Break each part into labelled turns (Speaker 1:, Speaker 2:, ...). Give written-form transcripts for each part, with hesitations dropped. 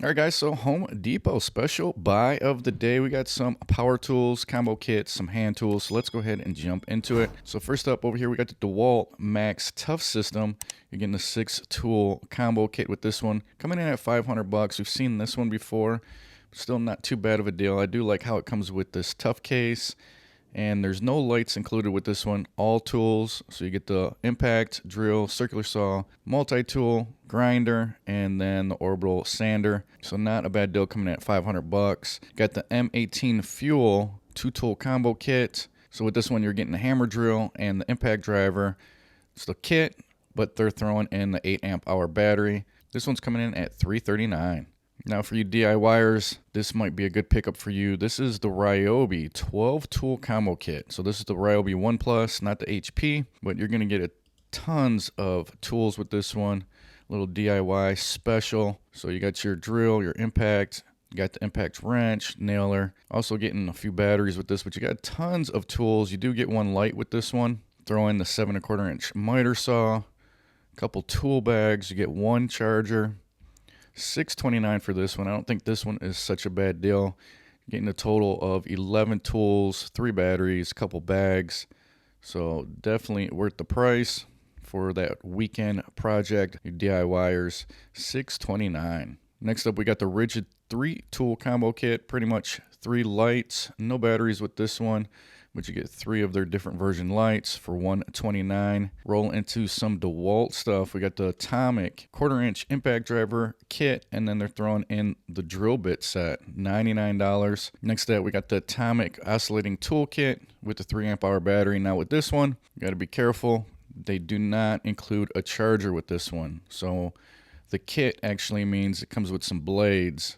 Speaker 1: All right, guys, so Home Depot special buy of the day. We got some power tools, combo kits, some hand tools. So let's go ahead and jump into it. So first up over here, we got the DeWalt Max Tough System. You're getting a 6-tool combo kit with this one. Coming in at $500. We've seen this one before. Still not too bad of a deal. I do like how it comes with this tough case. And there's no lights included with this one. All tools. So you get the impact, drill, circular saw, multi-tool, grinder, and then the orbital sander. So not a bad deal coming in at $500. Got the M18 Fuel 2-tool combo kit. So with this one, you're getting the hammer drill and the impact driver. It's the kit, but they're throwing in the 8 amp hour battery. This one's coming in at $339. Now for you DIYers, this might be a good pickup for you. This is the Ryobi 12-tool combo kit. So this is the Ryobi 1 Plus, not the HP, but you're going to get tons of tools with this one. A little DIY special. So you got your drill, your impact, you got the impact wrench, nailer. Also getting a few batteries with this, but you got tons of tools. You do get one light with this one. Throw in the 7¼ inch miter saw, a couple tool bags. You get one charger. $629 for this one. I don't think this one is such a bad deal. Getting a total of 11 tools, 3 batteries, a couple bags. So definitely worth the price for that weekend project. You DIYers, $629. Next up, we got the Rigid 3-tool combo kit. Pretty much 3 lights, no batteries with this one, but you get 3 of their different version lights for $129. Roll into some DeWalt stuff. We got the Atomic 1/4 inch impact driver kit, and then they're throwing in the drill bit set, $99. Next to that, we got the Atomic oscillating tool kit with the 3 amp hour battery. Now with this one, you got to be careful. They do not include a charger with this one. So the kit actually means it comes with some blades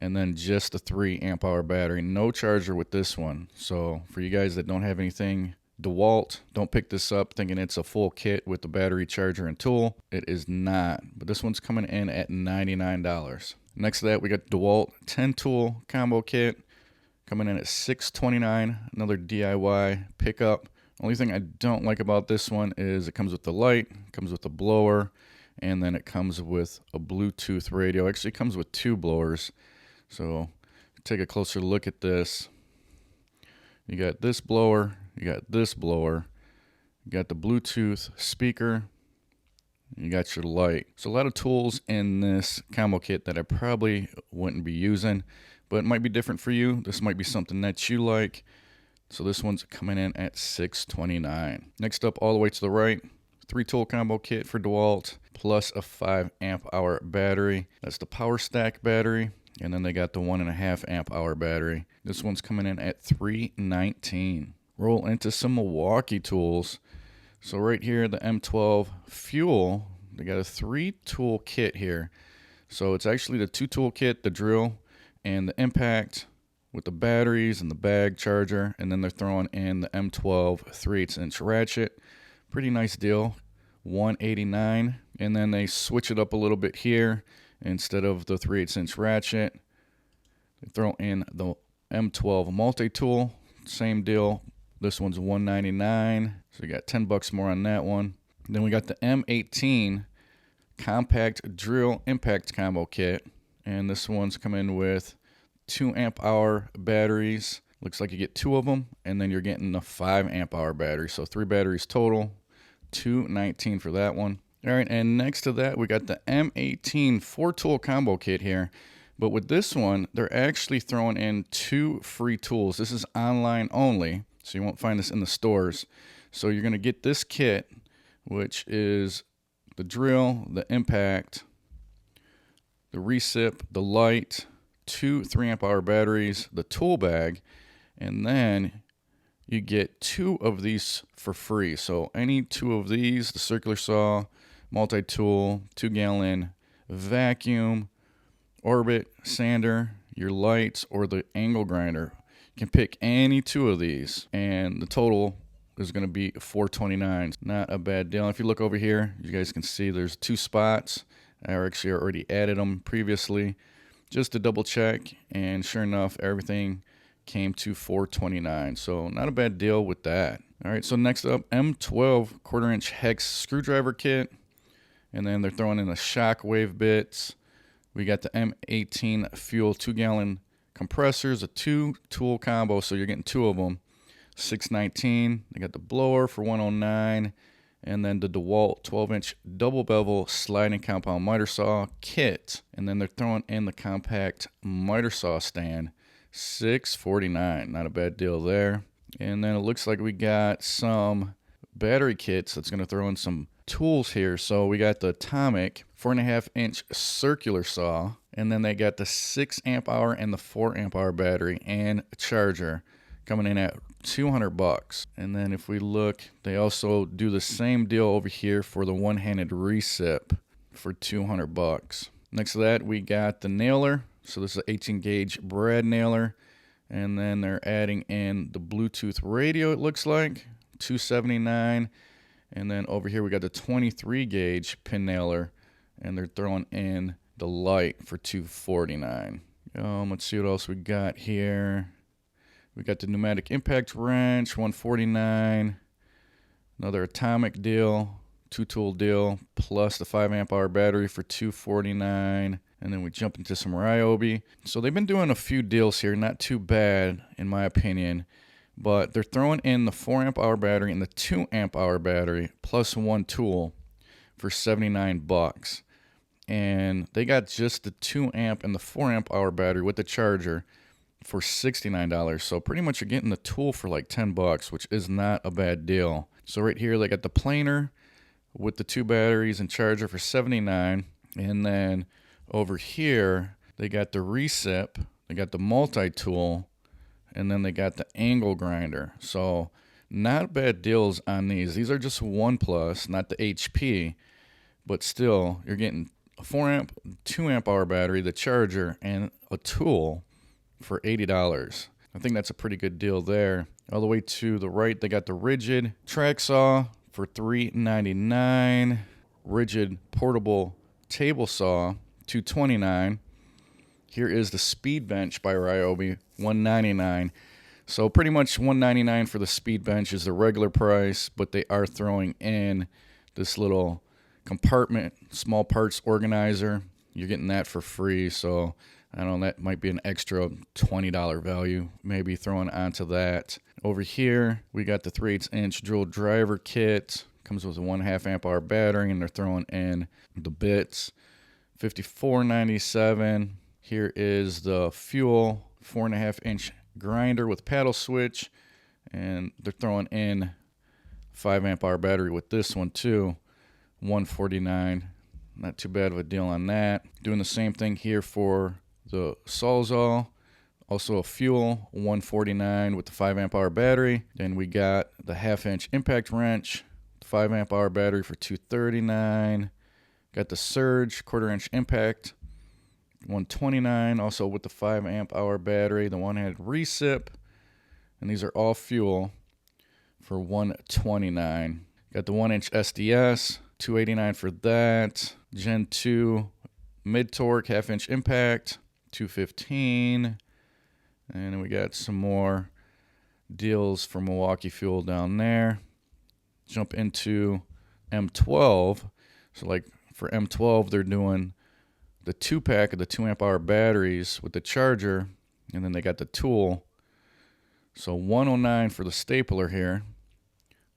Speaker 1: and then just a 3 amp hour battery. No charger with this one. So for you guys that don't have anything DeWalt, don't pick this up thinking it's a full kit with the battery, charger, and tool. It is not. But this one's coming in at $99. Next to that, we got DeWalt 10-tool combo kit coming in at $629. Another DIY pickup. Only thing I don't like about this one is it comes with the light, comes with the blower, and then it comes with a Bluetooth radio. Actually, it comes with 2 blowers. So take a closer look at this. You got this blower, you got this blower, you got the Bluetooth speaker, you got your light. So a lot of tools in this combo kit that I probably wouldn't be using, but it might be different for you. This might be something that you like. So this one's coming in at $629. Next up, all the way to the right, 3-tool combo kit for DeWalt, plus a 5 amp hour battery. That's the Power Stack battery. And then they got the 1.5 amp hour battery. This one's coming in at $319. Roll into some Milwaukee tools. So right here, the M12 Fuel, they got a 3-tool kit here. So it's actually the 2-tool kit, the drill, and the impact with the batteries and the bag charger. And then they're throwing in the M12 3/8 inch ratchet. Pretty nice deal, $189. And then they switch it up a little bit here. Instead of the 3/8 inch ratchet, they throw in the M12 multi-tool. Same deal. This one's $199. So you got $10 more on that one. Then we got the M18 compact drill impact combo kit. And this one's coming with 2 amp hour batteries. Looks like you get 2 of them. And then you're getting a 5 amp hour battery. So 3 batteries total. $219 for that one. All right, and next to that, we got the M18 4-tool combo kit here. But with this one, they're actually throwing in 2 free tools. This is online only, so you won't find this in the stores. So you're going to get this kit, which is the drill, the impact, the recip, the light, 2 3 amp hour batteries, the tool bag, and then you get 2 of these for free. So any 2 of these, the circular saw, multi-tool, 2-gallon vacuum, orbit sander, your lights, or the angle grinder. You can pick any 2 of these, and the total is going to be $429. Not a bad deal. If you look over here, you guys can see there's 2 spots. I actually already added them previously just to double check, and sure enough, everything came to $429. So not a bad deal with that. All right, so next up, M12 1/4 inch hex screwdriver kit. And then they're throwing in the shockwave bits, We got the M18 fuel 2-gallon compressors, a 2-tool combo, so you're getting 2 of them. $619. They got the blower for $109, and then the DeWalt 12-inch double bevel sliding compound miter saw kit, and then they're throwing in the compact miter saw stand, $649. Not a bad deal there. And then it looks like we got some battery kits that's going to throw in some tools here. So we got the Atomic 4.5-inch circular saw, and then they got the 6 amp hour and the 4 amp hour battery and a charger coming in at $200. And then if we look, they also do the same deal over here for the one-handed recip for $200. Next to that, we got the nailer. So this is an 18 gauge brad nailer, and then they're adding in the Bluetooth radio, it looks like, $279. And then over here we got the 23 gauge pin nailer, and they're throwing in the light for $249. Let's see what else we got here. We got the pneumatic impact wrench, $149. Another Atomic deal, 2-tool deal, plus the 5 amp hour battery for $249. And then we jump into some Ryobi. So they've been doing a few deals here, not too bad in my opinion. But they're throwing in the 4 amp hour battery and the 2 amp hour battery plus 1 tool for $79. And they got just the 2 amp and the 4 amp hour battery with the charger for $69. So pretty much you're getting the tool for like $10, which is not a bad deal. So right here they got the planer with the 2 batteries and charger for $79. And then over here they got the recip, they got the multi-tool, and then they got the angle grinder. So not bad deals on these. These are just 1+, not the HP, but still you're getting a 4 amp, 2 amp hour battery, the charger, and a tool for $80. I think that's a pretty good deal there. All the way to the right, they got the rigid track saw for $399. Rigid portable table saw, $229. Here is the speed bench by Ryobi, $199. So pretty much $199 for the speed bench is the regular price, but they are throwing in this little compartment, small parts organizer. You're getting that for free, so I don't know, that might be an extra $20 value, maybe throwing onto that. Over here, we got the 3/8-inch drill driver kit. Comes with a 1.5 amp hour battery, and they're throwing in the bits, $54.97. Here is the fuel 4.5-inch grinder with paddle switch, and they're throwing in 5 amp hour battery with this one too, $149. Not too bad of a deal on that. Doing the same thing here for the Sawzall, also a fuel, $149 with the 5 amp hour battery. Then we got the 1/2-inch impact wrench, 5 amp hour battery for $239. Got the Surge 1/4-inch impact, $129, also with the 5 amp hour battery, the one-handed recip, and these are all fuel for $129. Got the 1-inch SDS, $289 for that. Gen 2 mid-torque 1/2-inch impact, $215. And then we got some more deals for Milwaukee fuel down there. Jump into M12. So like for M12, they're doing the 2-pack of the 2 amp hour batteries with the charger, and then they got the tool. So $109 for the stapler here.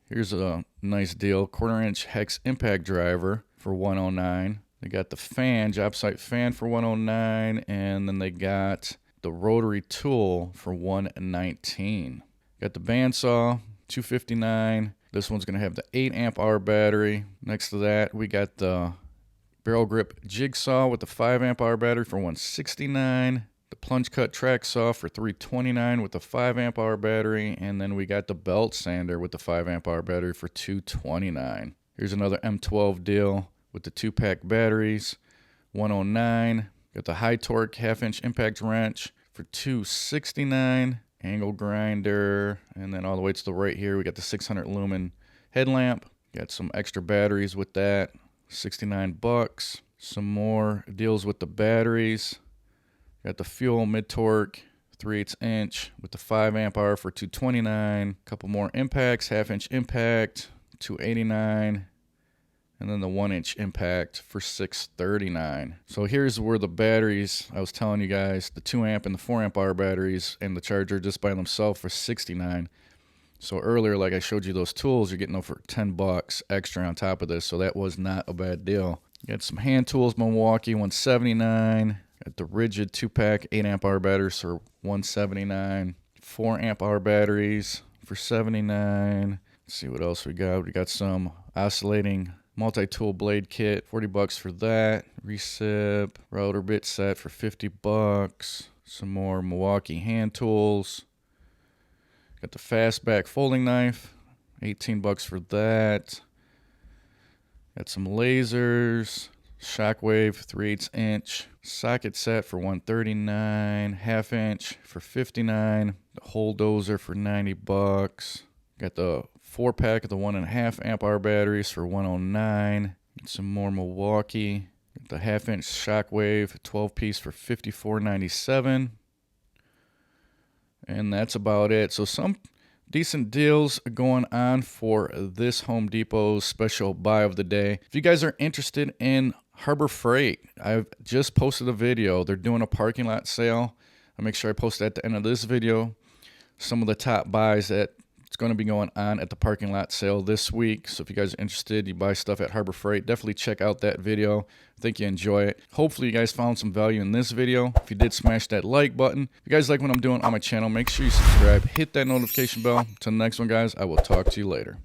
Speaker 1: Here's a nice deal, 1/4-inch hex impact driver for $109. They got the fan, job site fan for $109, and then they got the rotary tool for $119. Got the bandsaw, $259. This one's going to have the 8 amp hour battery. Next to that, we got the barrel grip jigsaw with the 5 amp hour battery for $169. The plunge cut track saw for $329 with the 5 amp hour battery. And then we got the belt sander with the 5 amp hour battery for $229. Here's another M12 deal with the 2-pack batteries, $109. Got the high torque 1/2-inch impact wrench for $269. Angle grinder, and then all the way to the right here, we got the 600 lumen headlamp. Got some extra batteries with that, $69. Some more deals with the batteries. Got the fuel mid-torque 3/8-inch with the 5 amp hour for $229. Couple more impacts, 1/2-inch impact, $289. And then the 1-inch impact for $639. So here's where the batteries, I was telling you guys, the 2 amp and the 4 amp hour batteries and the charger just by themselves for $69. So earlier, like I showed you those tools, you're getting them for $10 extra on top of this. So that was not a bad deal. You got some hand tools, Milwaukee, $179. Got the rigid 2-pack 8 amp hour batteries for $179. 4 amp hour batteries for $79. Let's see what else we got. We got some oscillating multi-tool blade kit, $40 for that. Recip router bit set for $50. Some more Milwaukee hand tools. Got the fastback folding knife, $18 for that. Got some lasers, Shockwave 3/8 inch socket set for $139, 1/2 inch for $59. The whole dozer for $90. Got the 4-pack of the 1.5 amp hour batteries for $109. Get some more Milwaukee. Got the 1/2 inch Shockwave 12-piece for $54.97. And that's about it. So some decent deals going on for this Home Depot's special buy of the day. If you guys are interested in Harbor Freight, I've just posted a video. They're doing a parking lot sale. I'll make sure I post at the end of this video some of the top buys that it's going to be going on at the parking lot sale this week. So if you guys are interested, you buy stuff at Harbor Freight, definitely check out that video. I think you enjoy it. Hopefully you guys found some value in this video. If you did, smash that like button. If you guys like what I'm doing on my channel, make sure you subscribe, hit that notification bell. Until the next one, guys, I will talk to you later.